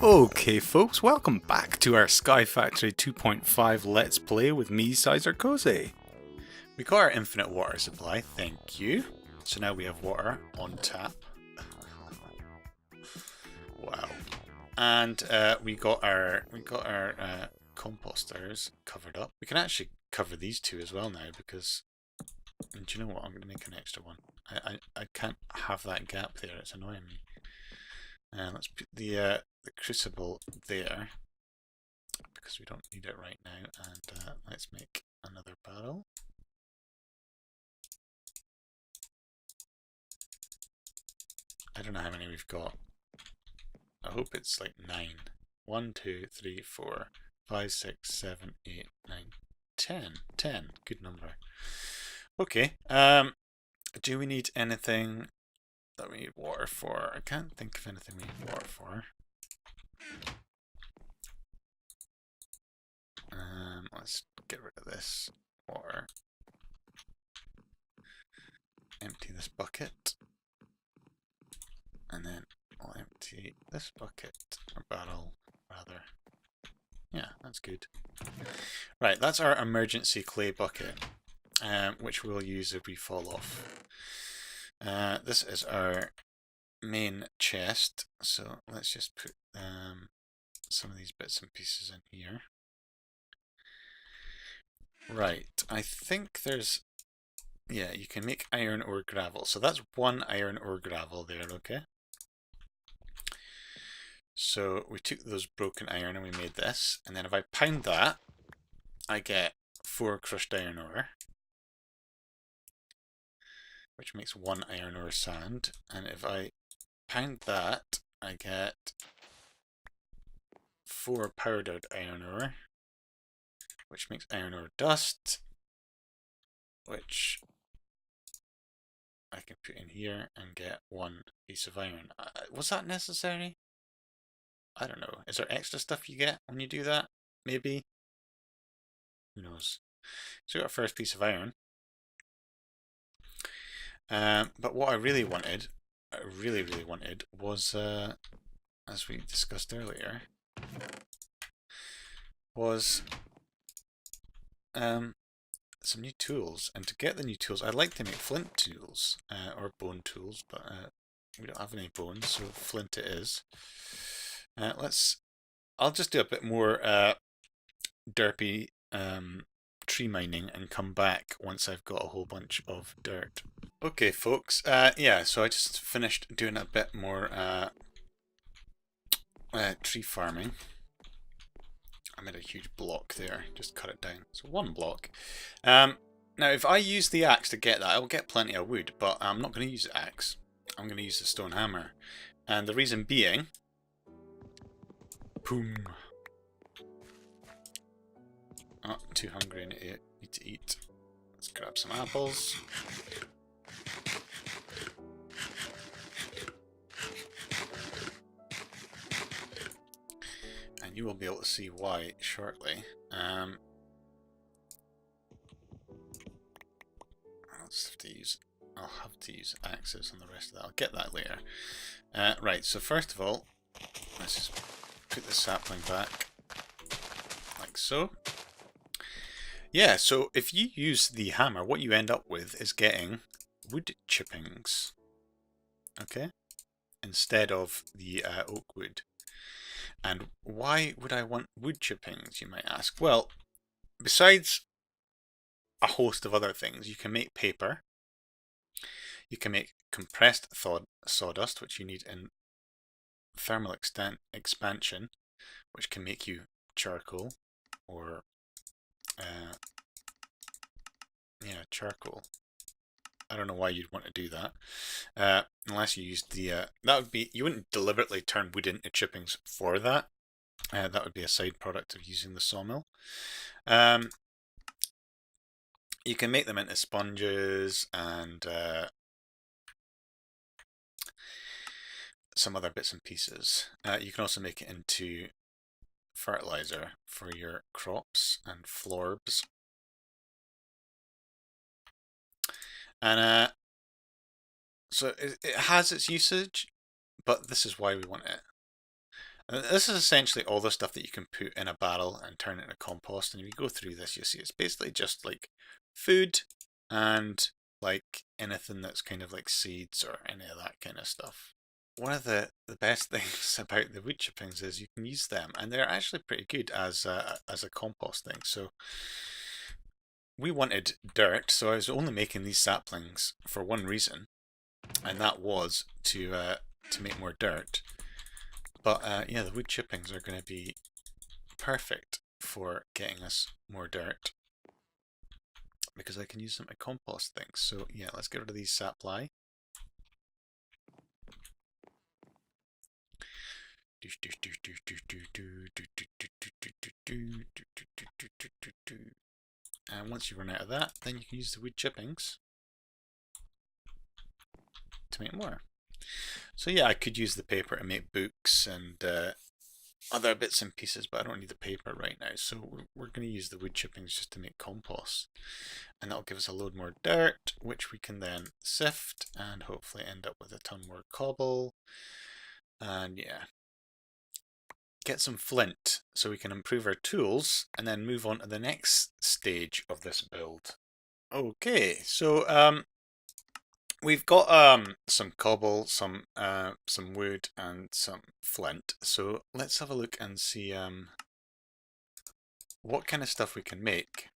Okay folks, welcome back to our Sky Factory 2.5 Let's Play with me, SizerKoze. We got our infinite water supply, thank you. So now we have water on tap. Wow. And we got our composters covered up. We can actually cover these two as well now because, and do you know what, I'm going to make an extra one. I can't have that gap there, it's annoying me. Let's put the crucible there because we don't need it right now, and let's make another barrel. I don't know how many we've got. I hope it's like 9. 1, 2, 3, 4, 5, 6, 7, 8, 9, 10. 10. Good number. Okay. Do we need anything that we need water for? I can't think of anything we need water for. Let's get rid of this water. Empty this bucket. And then I'll empty this bucket, or barrel, rather. Yeah, that's good. Right, that's our emergency clay bucket, which we'll use if we fall off. This is our main chest, so let's just put some of these bits and pieces in here. Right, I think there's, yeah, you can make iron ore gravel. So that's 1 iron ore gravel there, okay? So we took those broken iron and we made this, and then if I pound that, I get 4 crushed iron ore, which makes 1 iron ore sand, and if I pound that, I get 4 powdered iron ore, which makes iron ore dust, which I can put in here and get 1 piece of iron. Was that necessary? I don't know. Is there extra stuff you get when you do that? Maybe? Who knows? So we got our first piece of iron. But what I really wanted, was, as we discussed earlier, was some new tools. And to get the new tools, I'd like to make flint tools, or bone tools, but we don't have any bones, so flint it is. I'll just do a bit more derpy tree mining and come back once I've got a whole bunch of dirt. Okay folks, yeah, so I just finished doing a bit more tree farming. I made a huge block there, just cut it down. So 1 block. Now if I use the axe to get that, I will get plenty of wood, but I'm not going to use the axe. I'm going to use the stone hammer. And the reason being, boom. Oh, I'm too hungry and need to eat. Let's grab some apples. And you will be able to see why shortly. I'll have to use axes on the rest of that. I'll get that later. Right, so first of all, let's just put the sapling back, like so. Yeah, so if you use the hammer, what you end up with is getting wood chippings, okay, instead of the oak wood. And why would I want wood chippings, you might ask? Well, besides a host of other things, you can make paper, you can make compressed sawdust, which you need in thermal expansion, which can make you charcoal, or yeah, charcoal. I don't know why you'd want to do that, unless you used the that would be, you wouldn't deliberately turn wood into chippings for that. That would be a side product of using the sawmill. You can make them into sponges and some other bits and pieces. You can also make it into fertilizer for your crops and florbs. And So it has its usage, but this is why we want it. And this is essentially all the stuff that you can put in a barrel and turn it into compost. And if you go through this, you'll see it's basically just like food and like anything that's kind of like seeds or any of that kind of stuff. One of the best things about the wood chippings is you can use them, and they're actually pretty good as a compost thing. So we wanted dirt, so I was only making these saplings for one reason, and that was to make more dirt. But yeah, the wood chippings are going to be perfect for getting us more dirt because I can use them to compost things. So yeah, let's get rid of these sapli. And once you run out of that, then you can use the wood chippings to make more. So yeah, I could use the paper to make books and other bits and pieces, but I don't need the paper right now. So we're going to use the wood chippings just to make compost. And that'll give us a load more dirt, which we can then sift and hopefully end up with a ton more cobble. And yeah, get some flint so we can improve our tools and then move on to the next stage of this build. Okay, so we've got some cobble, some wood, and some flint. So let's have a look and see what kind of stuff we can make.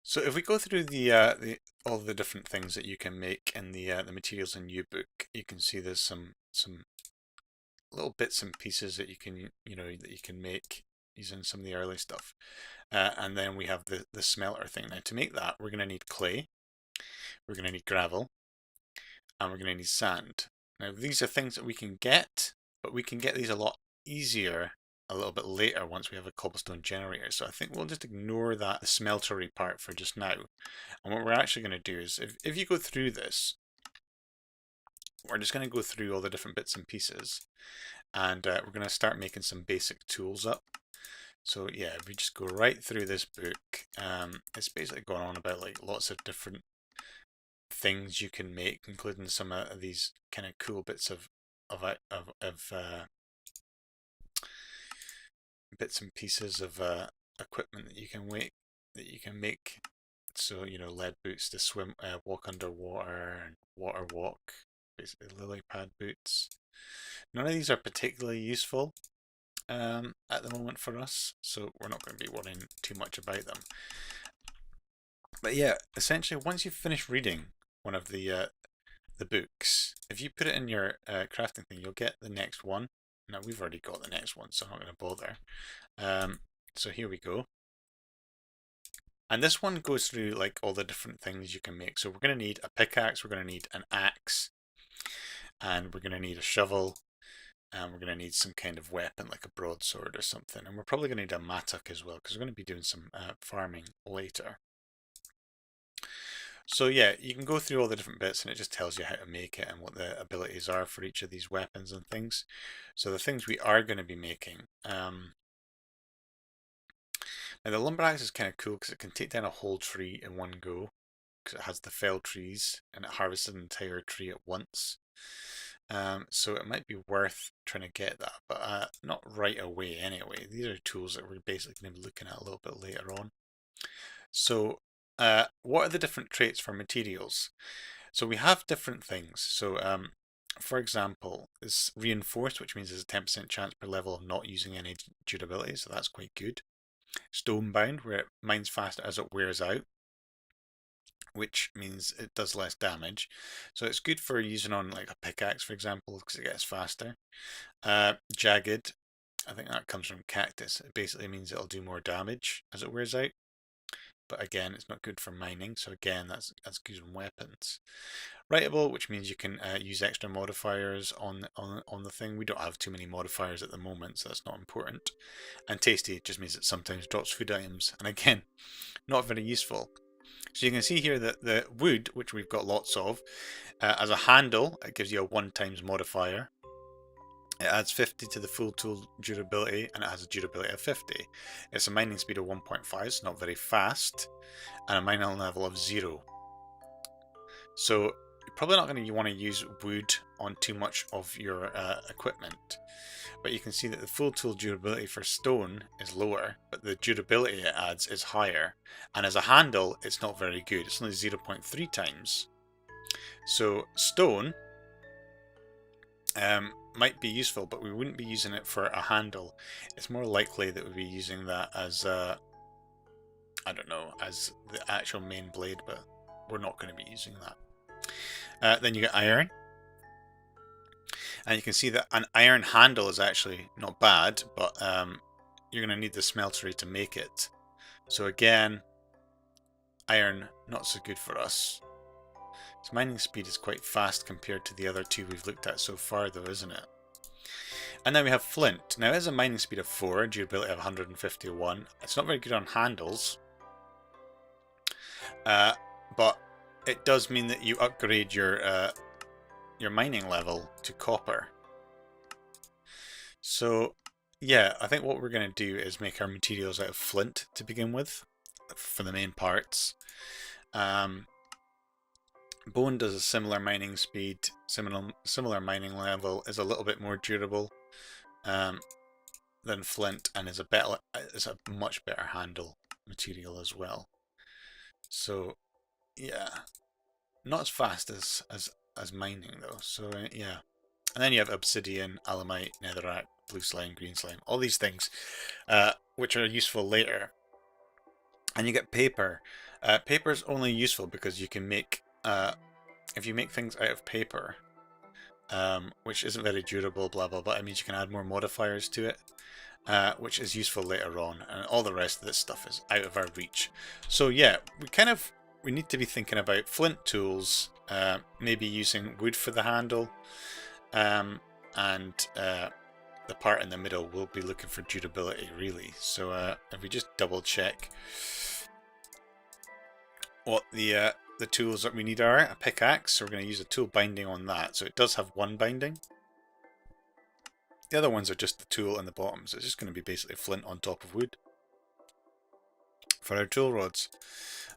So if we go through the all the different things that you can make in the materials in your book, you can see there's some little bits and pieces that you can make using some of the early stuff. And then we have the smelter thing. Now to make that, we're going to need clay, we're going to need gravel, and we're going to need sand. Now these are things that we can get, but we can get these a lot easier a little bit later once we have a cobblestone generator. So I think we'll just ignore that smeltery part for just now. And what we're actually going to do is, if you go through this, we're just going to go through all the different bits and pieces, and we're going to start making some basic tools up. So yeah, if we just go right through this book, it's basically going on about like lots of different things you can make, including some of these kind of cool bits of bits and pieces of equipment that you can make. So lead boots to swim, walk underwater, and water walk, basically lily pad boots. None of these are particularly useful at the moment for us, so we're not going to be worrying too much about them. But yeah, essentially, once you've finished reading one of the books, if you put it in your crafting thing, you'll get the next one. Now we've already got the next one, so I'm not going to bother. So here we go. And this one goes through like all the different things you can make. So we're going to need a pickaxe, we're going to need an axe, and we're going to need a shovel, and we're going to need some kind of weapon like a broadsword or something. And we're probably going to need a mattock as well, because we're going to be doing some farming later. So yeah, you can go through all the different bits and it just tells you how to make it and what the abilities are for each of these weapons and things. So the things we are going to be making. Now the lumber axe is kind of cool because it can take down a whole tree in one go, because it has the fell trees and it harvests an entire tree at once. So it might be worth trying to get that, but not right away anyway. These are tools that we're basically going to be looking at a little bit later on. So what are the different traits for materials? So we have different things. So for example, it's reinforced, which means there's a 10% chance per level of not using any durability, so that's quite good. Stonebound, where it mines faster as it wears out, which means it does less damage. So it's good for using on like a pickaxe, for example, because it gets faster. Jagged, I think that comes from cactus. It basically means it'll do more damage as it wears out. But again, it's not good for mining, so again, that's good on weapons. Writable, which means you can use extra modifiers on the thing. We don't have too many modifiers at the moment, so that's not important. And tasty just means it sometimes drops food items, and again, not very useful. So you can see here that the wood, which we've got lots of, as a handle, it gives you a 1x modifier. It adds 50 to the full tool durability, and it has a durability of 50. It's a mining speed of 1.5, so not very fast, and a mining level of 0. So probably not going to want to use wood on too much of your equipment. But you can see that the full tool durability for stone is lower, but the durability it adds is higher. And as a handle, it's not very good. It's only 0.3 times. So stone might be useful, but we wouldn't be using it for a handle. It's more likely that we'd be using that as, I don't know, as the actual main blade, but we're not going to be using that. Then you get iron. And you can see that an iron handle is actually not bad, but you're going to need the smeltery to make it. So again, iron not so good for us. Its mining speed is quite fast compared to the other two we've looked at so far though, isn't it? And then we have flint. Now it has a mining speed of 4, durability of 151. It's not very good on handles. But it does mean that you upgrade your mining level to copper. So yeah, I think what we're going to do is make our materials out of flint to begin with for the main parts. Bone does a similar mining speed, similar mining level, is a little bit more durable than flint, and is a much better handle material as well. So yeah, not as fast as mining though. So yeah. And then you have obsidian, alamite, netherrack, blue slime, green slime, all these things, which are useful later. And you get paper. Paper is only useful because you can make, if you make things out of paper, which isn't very durable, blah blah blah, it means you can add more modifiers to it, which is useful later on. And all the rest of this stuff is out of our reach. So yeah, we need to be thinking about flint tools, maybe using wood for the handle. And the part in the middle will be looking for durability really. So if we just double check what the tools that we need are, a pickaxe, so we're going to use a tool binding on that. So it does have one binding. The other ones are just the tool and the bottom, so it's just going to be basically flint on top of wood for our tool rods.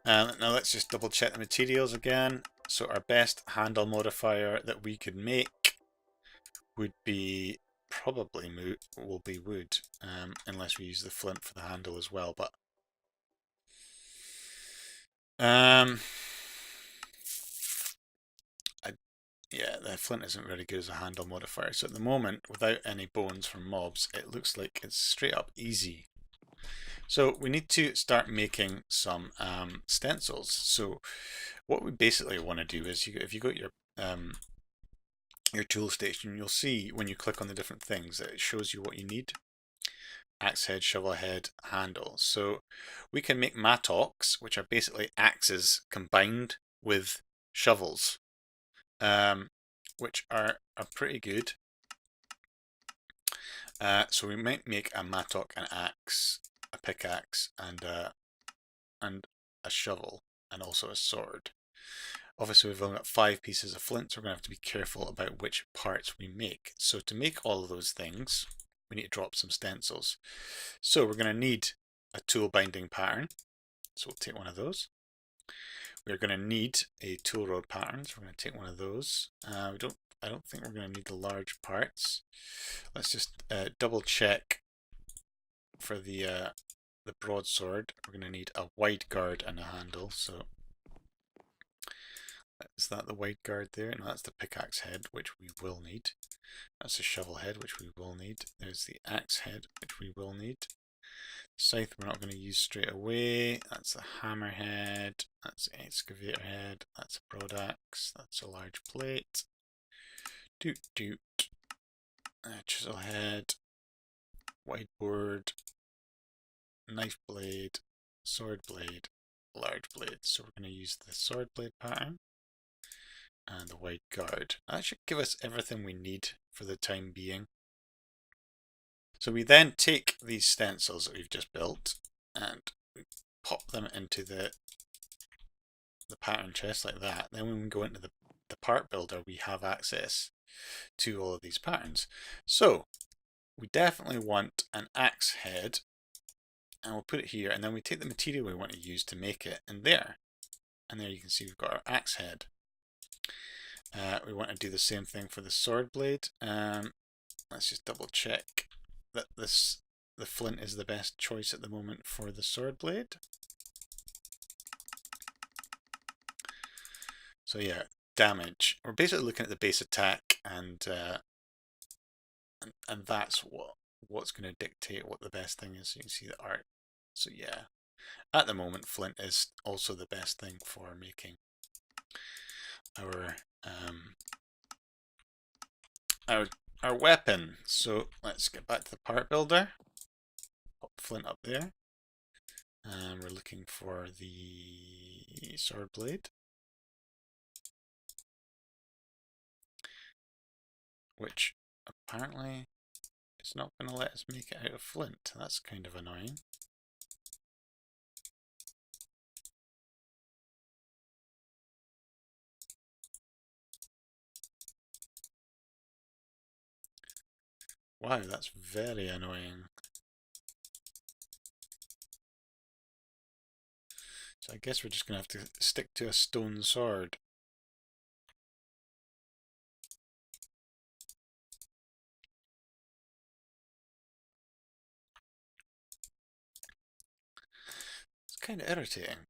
Now let's just double check the materials again. So our best handle modifier that we could make would be probably will be wood, unless we use the flint for the handle as well. But yeah, the flint isn't very good as a handle modifier. So at the moment, without any bones from mobs, it looks like it's straight up easy. So we need to start making some stencils. So what we basically want to do is, if you go to your tool station, you'll see when you click on the different things that it shows you what you need. Axe head, shovel head, handle. So we can make mattocks, which are basically axes combined with shovels, which are pretty good. So we might make a mattock, an axe, a pickaxe, and a shovel, and also a sword. Obviously we've only got 5 pieces of flint, so we're going to have to be careful about which parts we make. So to make all of those things, we need to drop some stencils. So we're going to need a tool binding pattern. So we'll take one of those. We're going to need a tool rod pattern. So we're going to take one of those. I don't think we're going to need the large parts. Let's just double check for the broadsword. We're going to need a wide guard and a handle. So is that the wide guard there? No, that's the pickaxe head, which we will need. That's the shovel head, which we will need. There's the axe head, which we will need. Scythe we're not going to use straight away. That's the hammer head. That's the excavator head. That's a broad axe. That's a large plate. Chisel head. Whiteboard. Knife blade. Sword blade. Large blade. So we're going to use the sword blade pattern. And the wide guard. That should give us everything we need for the time being. So we then take these stencils that we've just built and we pop them into the pattern chest like that. Then when we go into the part builder, we have access to all of these patterns. So we definitely want an axe head, and we'll put it here, and then we take the material we want to use to make it, and there you can see we've got our axe head. We want to do the same thing for the sword blade. Let's just double check that the flint is the best choice at the moment for the sword blade. So yeah, damage. We're basically looking at the base attack, and that's what's going to dictate what the best thing is. So you can see the art. So yeah, at the moment, flint is also the best thing for making our our weapon. So let's get back to the part builder. Pop flint up there. And we're looking for the sword blade, which apparently is not going to let us make it out of flint. That's kind of annoying. Wow, that's very annoying. So I guess we're just going to have to stick to a stone sword. It's kind of irritating.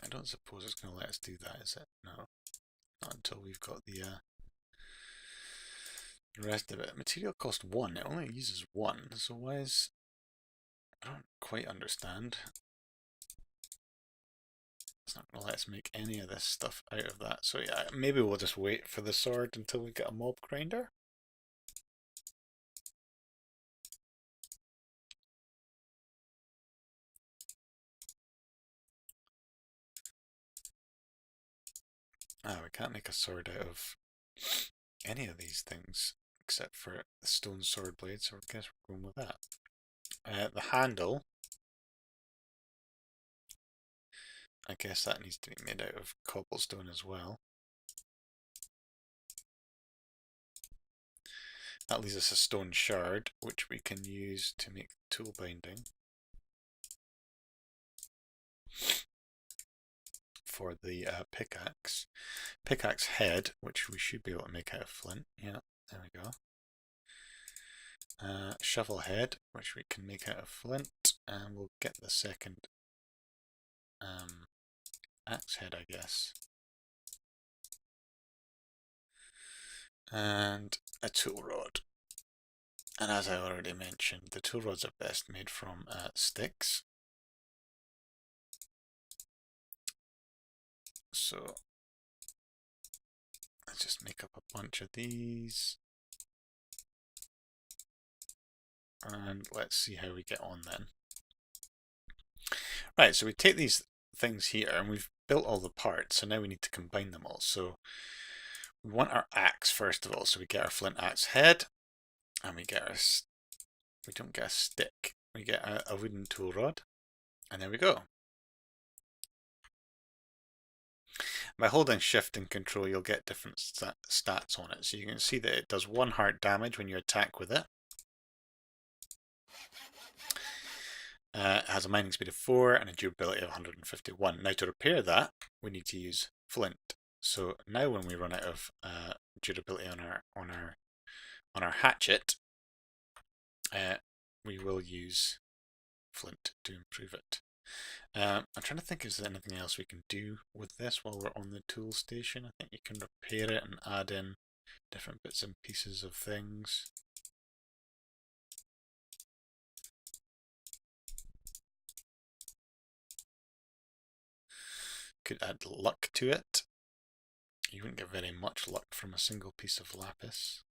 I don't suppose it's going to let us do that, is it? No. Not until we've got the rest of it. Material cost 1. It only uses 1. So why is... I don't quite understand. It's not going to let us make any of this stuff out of that. So yeah, maybe we'll just wait for the sword until we get a mob grinder. Ah, we can't make a sword out of any of these things except for the stone sword blade, so I guess we're going with that. The handle, I guess that needs to be made out of cobblestone as well. That leaves us a stone shard, which we can use to make tool binding for the pickaxe. Pickaxe head, which we should be able to make out of flint. Yeah, there we go. Shovel head, which we can make out of flint, and we'll get the second axe head, I guess. And a tool rod. And as I already mentioned, the tool rods are best made from sticks. So let's just make up a bunch of these. And let's see how we get on then. Right, so we take these things here and we've built all the parts, so now we need to combine them all. So we want our axe first of all, so we get our flint axe head, and we get our, we don't get a stick, we get a wooden tool rod, and there we go. By holding shift and control, you'll get different stats on it. So you can see that it does 1 heart damage when you attack with it. It has a mining speed of 4 and a durability of 151. Now to repair that, we need to use flint. So now when we run out of durability on our hatchet, we will use flint to improve it. I'm trying to think, is there anything else we can do with this while we're on the tool station? I think you can repair it and add in different bits and pieces of things. Could add luck to it. You wouldn't get very much luck from a single piece of lapis.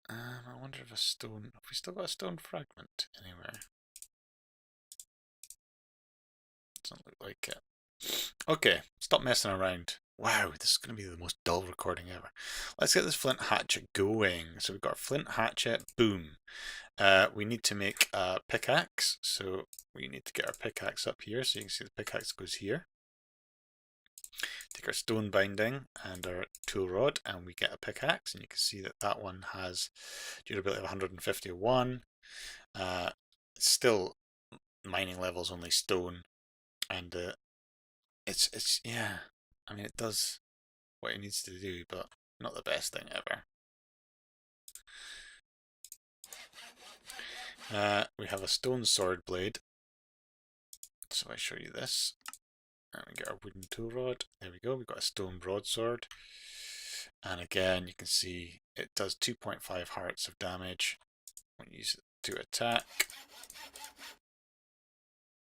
I wonder if a stone... Have we still got a stone fragment anywhere? Doesn't look like it. Okay, stop messing around. Wow, this is going to be the most dull recording ever. Let's get this flint hatchet going. So we've got our flint hatchet, boom. We need to make a pickaxe, so we need to get our pickaxe up here, so you can see the pickaxe goes here. Take our stone binding and our tool rod, and we get a pickaxe, and you can see that that one has durability of 151. still mining level's only stone, and it's yeah. I mean, it does what it needs to do, but not the best thing ever. We have a stone sword blade. So I show you this, and we get our wooden tool rod. There we go. We've got a stone broadsword, and again you can see it does 2.5 hearts of damage when you use it to attack.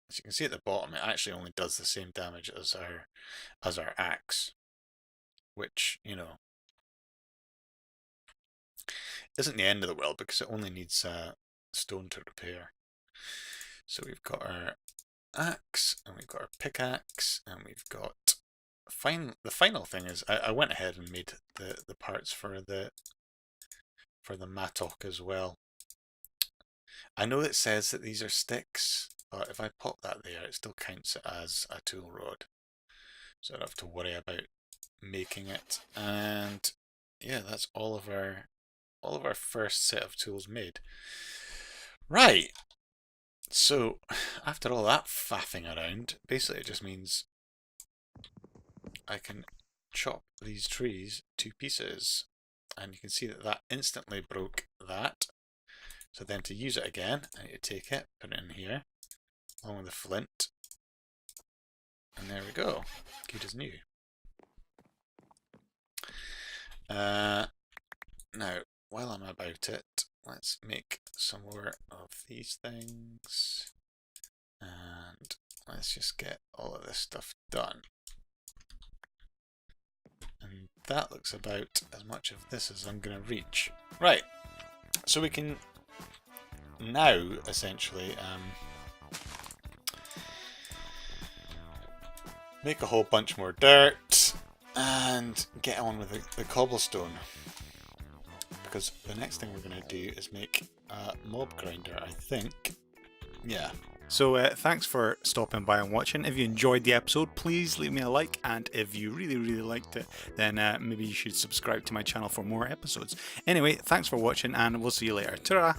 As you can see at the bottom, it actually only does the same damage as our axe, which, you know, isn't the end of the world because it only needs stone to repair. So we've got our axe, and we've got our pickaxe, and we've got the final thing is I went ahead and made the parts for the mattock as well. I know it says that these are sticks, but if I pop that there, it still counts it as a tool rod, so I don't have to worry about making it. And yeah, that's all of our first set of tools made. Right. So, after all that faffing around, basically it just means I can chop these trees to pieces. And you can see that that instantly broke that. So then to use it again, I need to take it, put it in here, along with the flint. And there we go. Good as new. Now, while I'm about it, let's make some more of these things, and let's just get all of this stuff done. And that looks about as much of this as I'm going to reach. Right, so we can now essentially make a whole bunch more dirt and get on with the cobblestone. Because the next thing we're going to do is make a mob grinder, I think. Yeah. So thanks for stopping by and watching. If you enjoyed the episode, please leave me a like, and if you really liked it, then maybe you should subscribe to my channel for more episodes. Anyway, thanks for watching, and we'll see you later. Ta-ra!